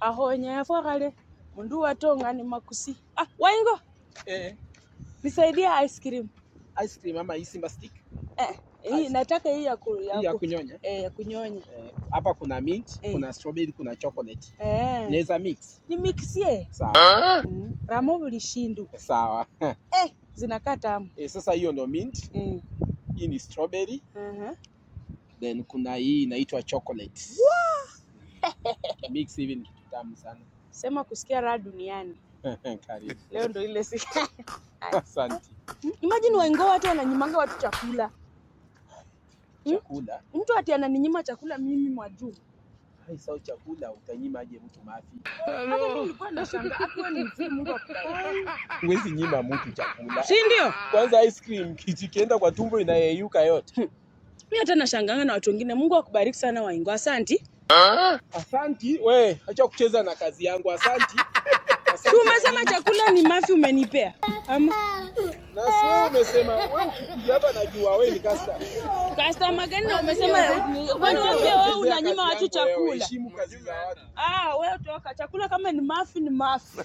ahonya yafogale mundu watonga ni makusi. Waingo nisaidie ice cream. Ice cream ama hii Simba stick? Hii nataka hii ya kunyonya. Ya kunyonya. Hapa kuna mint, kuna strawberry, kuna chocolate. Naweza mix. Ni mixie. Sawa. Ramo bulishindu. Sawa. Zinakaa tamu. Sasa hiyo ndo mint. Hii ni strawberry. Then kuna hii inaitwa chocolate. Mix hivi ni kitu tamu sana. Sema kusikia raha duniani. Karibu. Leo ndo ile siku. Asante. Imagine Waingo watu wananyimanga watu chakula. Chakula? Mtu ati ananinyima chakula mimi mwajuu. Hai sawa, chakula utanyima aje mtu mafi? Hata nilikuwa nashangaa hapo ni mzee Mungu akubariki. Huwezi nyima mtu chakula. Si ndio? Kwanza ice cream kienda kwa tumbo inayeyuka yote. Mimi hata nashangaa na watu wengine. Mungu akubariki sana Waingo. Asante. Asanti, we, acha kucheza na kazi yangu. Asanti. Umesema chakula ni mafi umenipea. Ama na sio umesema wewe ukikuja hapa najua wewe ni customer. Customer gani na umesema wewe unanyima watu chakula. Heshimu kazi za watu. Wewe toka chakula kama ni mafi ni mafi.